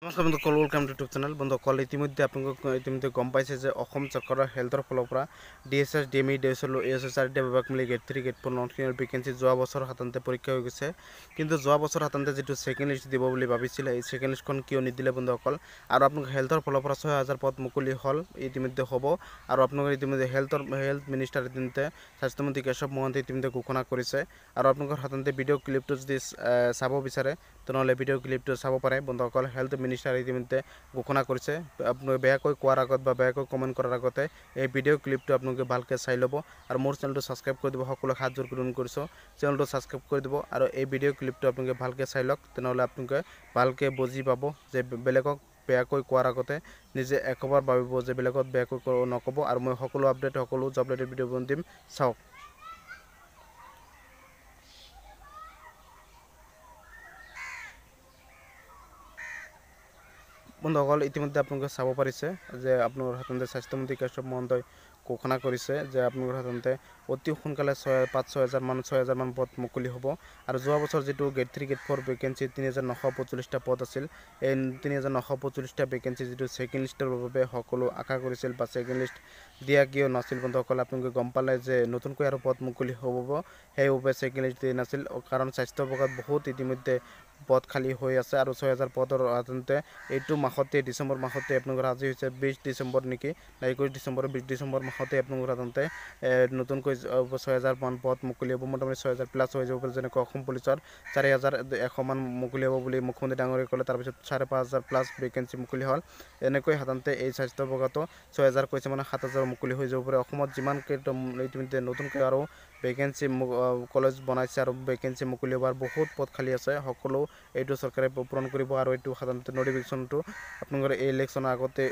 নমস্কাৰ বন্ধুসকল, welcome to YouTube channel. বন্ধুসকল, ইতিমধ্যে গম পাইছে যে অসম চৰকাৰৰ হেল্থৰ ফালৰ পৰা DSS, DME, DSL, ASS চাৰিটা বিভাগ মিলি গেট 3, গেট 4 ননখিনিৰ ভেকেঞ্চি যোৱা বছৰ সাধাৰণতে পৰীক্ষা হৈ গৈছে। কিন্তু যোৱা বছৰ সাধাৰণতে যিটো ছেকেণ্ড লিষ্ট দিব বুলি ভাবিছিলে, এই ছেকেণ্ড লিষ্টখন কিয় নিদিলে বন্ধুসকল? আৰু আপোনালোক হেল্থৰ ফালৰ পৰা 6000 পদ মুকলি হ'ল, ইতিমধ্যে হ'ব। আৰু আপোনালোকৰ ইতিমধ্যে হেল্থ মিনিষ্টাৰ ইতিমধ্যে স্বাস্থ্যমন্ত্ৰী কেশৱ মহন্তে ইতিমধ্যে ঘোষণা কৰিছে। আৰু আপোনালোকৰ সাধাৰণতে ভিডিঅ' ক্লিপটো যদি চাব বিচাৰে তেনেহ'লে ভিডিঅ' ক্লিপটো চাব পাৰে। বন্ধুসকল, হেল্থ মিনিষ্টাৰ ইতিমধ্যে ঘোষণা কৰিছে। আপোনালোকে বেয়াকৈ কোৱাৰ আগত বা বেয়াকৈ কমেণ্ট কৰাৰ আগতে এই ভিডিঅ' ক্লিপটো আপোনালোকে ভালকৈ চাই ল'ব। আৰু মোৰ চেনেলটো ছাবস্ক্ৰাইব কৰি দিব। সকলোকে হাত জোৰ কৰি অনুৰোধ কৰিছোঁ, চেনেলটো ছাবস্ক্ৰাইব কৰি দিব আৰু এই ভিডিঅ' ক্লিপটো আপোনালোকে ভালকৈ চাই লওক। তেনেহ'লে আপোনালোকে ভালকৈ বুজি পাব যে বেলেগক বেয়াকৈ কোৱাৰ আগতে নিজে একবাৰ ভাবিব যে বেলেগত বেয়াকৈ নক'ব। আৰু মই সকলো আপডেট, সকলো জব ৰিলেটেড ভিডিঅ' দিম, চাওক। বন্ধুসকল, ইতিমধ্যে আপোনালোকে চাব পাৰিছে যে আপোনালোকৰ সাধাৰণতে স্বাস্থ্যমন্ত্ৰী কেশৱ মহন্তই ঘোষণা কৰিছে যে আপোনালোকৰ সাধাৰণতে অতি সোনকালে 6,000 পদ মুকলি হ'ব। আৰু যোৱা বছৰ যিটো গেট 3, গেট 4 ভেকেঞ্চি 3,945টা পদ আছিল, এই 3,945টা ভেকেঞ্চি যিটো ছেকেণ্ড লিষ্টৰ বাবে সকলো আশা কৰিছিল বা ছেকেণ্ড লিষ্ট দিয়া কিয় নাছিল বন্ধুসকল, আপোনালোকে গম পালে যে নতুনকৈ আৰু পদ মুকলি হ'ব। সেইবাবে ছেকেণ্ড লিষ্ট দিয়া নাছিল, কাৰণ স্বাস্থ্য বিভাগত বহুত ইতিমধ্যে পদ খালী হৈ আছে। আৰু 6,000 পদৰ সাধাৰণতে এইটো মাহতে, ডিচেম্বৰ মাহতে আপোনালোকৰ আজি হৈছে 20 ডিচেম্বৰ নেকি, 21 ডিচেম্বৰ, 20 ডিচেম্বৰ মাহতে আপোনালোকৰ সাধাৰণতে নতুনকৈ 6,000 পদ মুকলি হ'ব। মোটামুটি 6,000 প্লাছ হৈ যাব পাৰে। যেনেকৈ অসম পুলিচৰ 4,100 মুকলি হ'ব বুলি মুখ্যমন্ত্ৰী ডাঙৰীয়াই ক'লে, তাৰপিছত 5,500 প্লাছ ভেকেঞ্চি মুকলি হ'ল। এনেকৈ সাধাৰণতে এই স্বাস্থ্য বিভাগতো 6,000 কৈছে, মানে 7,000 মুকলি হৈ যাব পাৰে। অসমত যিমানকেইটা ইতিমধ্যে নতুনকৈ আৰু ভেকেঞ্চি কলেজ বনাইছে আৰু ভেকেঞ্চি মুকলি হোৱাৰ বহুত পদ খালী আছে, সকলো এইটো চৰকাৰে পূৰণ কৰিব। আৰু এইটো সাধাৰণতে নটিফিকেশ্যনটো আপোনালোকৰ এই ইলেকশ্যনৰ আগতে,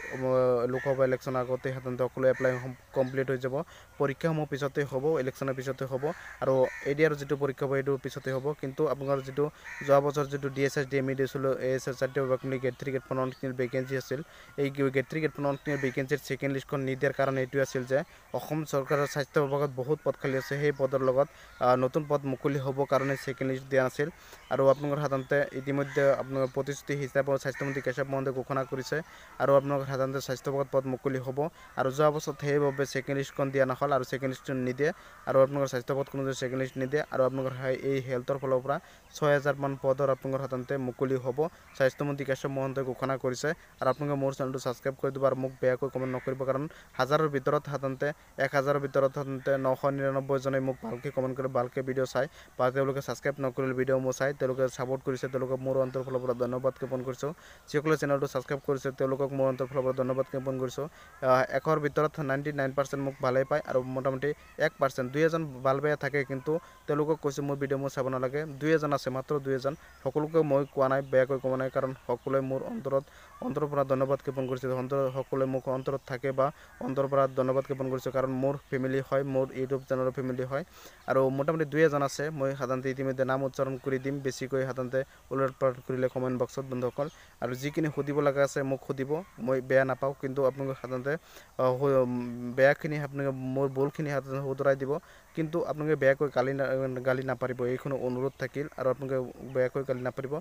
লোকসভা ইলেকশ্যনৰ আগতে সাধাৰণতে সকলো এপ্লাই কমপ্লিট হৈ যাব। পৰীক্ষাসমূহ পিছতে হ'ব, ইলেকশ্যনৰ পিছতে হ'ব। আৰু ADR যিটো পৰীক্ষা হ'ব এইটো পিছতে হ'ব। কিন্তু আপোনালোকৰ যিটো যোৱা বছৰ যিটো DSS, DME, DSL, ASS চাৰিটা বিভাগ মিলি গেট 3, গেট 4 ননখিনিৰ ভেকেঞ্চি আছিল, এই গেট 3, গেট 4 ননখিনিৰ ভেকেঞ্চিৰ ছেকেণ্ড লিষ্টখন নিদিয়াৰ কাৰণ এইটোৱে আছিল যে অসম চৰকাৰৰ স্বাস্থ্য বিভাগত বহুত পদ খালী আছে, সেই পদৰ লগত নতুন পদ মুকলি হ'ব কাৰণে ছেকেণ্ড লিষ্ট দিয়া নাছিল। আৰু আপোনালোকৰ সাধাৰণতে ইতিমধ্যে আপোনালোকৰ প্ৰতিশ্ৰুতি হিচাপত স্বাস্থ্যমন্ত্ৰী কেশৱ মহন্তে ঘোষণা কৰিছে। আৰু আপোনালোকৰ সাধাৰণতে স্বাস্থ্য বিভাগত পদ মুকলি হ'ব। আৰু যোৱা বছৰত সেইবাবে ছেকেণ্ড লিষ্টখন দিয়া নহ'ল, আৰু ছেকেণ্ড লিষ্ট নিদিয়ে। আৰু আপোনালোকৰ স্বাস্থ্য বিভাগত কোনো ছেকেণ্ড লিষ্ট নিদিয়ে। আৰু আপোনালোকৰ এই হেল্থৰ ফালৰ পৰা 6,000 পদৰ আপোনালোকৰ সাধাৰণতে মুকলি হ'ব, স্বাস্থ্যমন্ত্ৰী কেশৱ মহন্তই ঘোষণা কৰিছে। আৰু আপোনালোকে মোৰ চেনেলটো ছাবস্ক্ৰাইব কৰি দিব আৰু মোক বেয়াকৈ কমেণ্ট নকৰিব, কাৰণ হাজাৰৰ ভিতৰত সাধাৰণতে 1,000ৰ ভিতৰত সাধাৰণতে 999 জনে মোক ভালকৈ কমেণ্ট কৰি ভালকৈ ভিডিঅ' চাই, বা তেওঁলোকে ছাবস্ক্ৰাইব নকৰিলে ভিডিঅ' মোৰ চাই, তেওঁলোকে ছাপোৰ্ট কৰিছে, তেওঁলোকক মোৰ অন্তৰৰ ফালৰ পৰা ধন্যবাদ জ্ঞাপন কৰিছোঁ। যিসকলে চেনেলটো ছাবস্ক্ৰাইব কৰিছে তেওঁলোকক মোৰ অন্তৰৰ ফালৰ পৰা ধন্যবাদ জ্ঞাপন কৰিছোঁ। 100ৰ ভিতৰত 99% মোক ভালেই পায়, আৰু মোটামুটি 1%, 2-এজন ভাল বেয়া থাকে, কিন্তু তেওঁলোকক কৈছোঁ মোৰ ভিডিঅ' মোৰ চাব নালাগে। 2-এজন আছে, মাত্ৰ 2-এজন, সকলোকে মই কোৱা নাই, বেয়াকৈ কোৱা নাই, কাৰণ সকলোৱে মোৰ অন্তৰৰ পৰা ধন্যবাদ জ্ঞাপন কৰিছে। সকলোৱে মোক অন্তৰত থাকে বা অন্তৰৰ পৰা ধন্যবাদ জ্ঞাপন কৰিছোঁ, কাৰণ মোৰ ফেমিলি হয়, মোৰ ইউটিউব চেনেলৰ ফেমিলি হয়। আৰু মোটামুটি 2-এজন আছে, মই সাধাৰণতে ইতিমধ্যে নাম উচ্চাৰণ কৰি দিম, বেছিকৈ সাধাৰণতে উলট পালট কৰিলে কমেণ্ট বক্সত বন্ধুসকল। আৰু যিখিনি সুধিব লগা আছে মোক সুধিব, মই বেয়া নাপাওঁ, কিন্তু আপোনালোকে সাধাৰণতে বেয়াখিনি আপোনালোকে মোৰ ভুলখিনি সাধাৰণতে শুধৰাই দিব, কিন্তু আপোনালোকে বেয়াকৈ গালি নাপাৰিব, এইখন অনুৰোধ থাকিল। আৰু আপোনালোকে বেয়াকৈ গালি নাপাৰিব।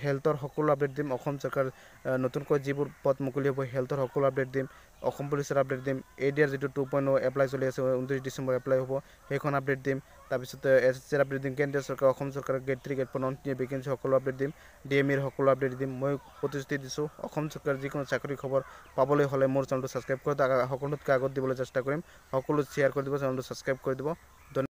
হেল্থৰ সকলো আপডেট দিম, অসম চৰকাৰ নতুনকৈ যিবোৰ পদ মুকলি হ'ব হেল্থৰ সকলো আপডেট দিম, অসম পুলিচৰ আপডেট দিম, ADR যিটো 2.0 এপ্লাই চলি আছে, 29 ডিচেম্বৰ এপ্লাই হ'ব, সেইখন আপডেট দিম। তাৰপিছতে SSCৰ আপডেট দিম, কেন্দ্ৰীয় চৰকাৰ, অসম চৰকাৰৰ গেট 3, গেট 4 ননখিনিৰ ভেকেঞ্চি সকলো আপডেট দিম, DMEৰ সকলো আপডেট দিম। মই প্ৰতিশ্ৰুতি দিছোঁ, অসম চৰকাৰৰ যিকোনো চাকৰি খবৰ পাবলৈ হ'লে মোৰ চেনেলটো ছাবস্ক্ৰাইব কৰি সকলোতকৈ আগত দিবলৈ চেষ্টা কৰিম। সকলো শ্বেয়াৰ কৰি দিব, চেনেলটো ছাবস্ক্ৰাইব কৰি দিব।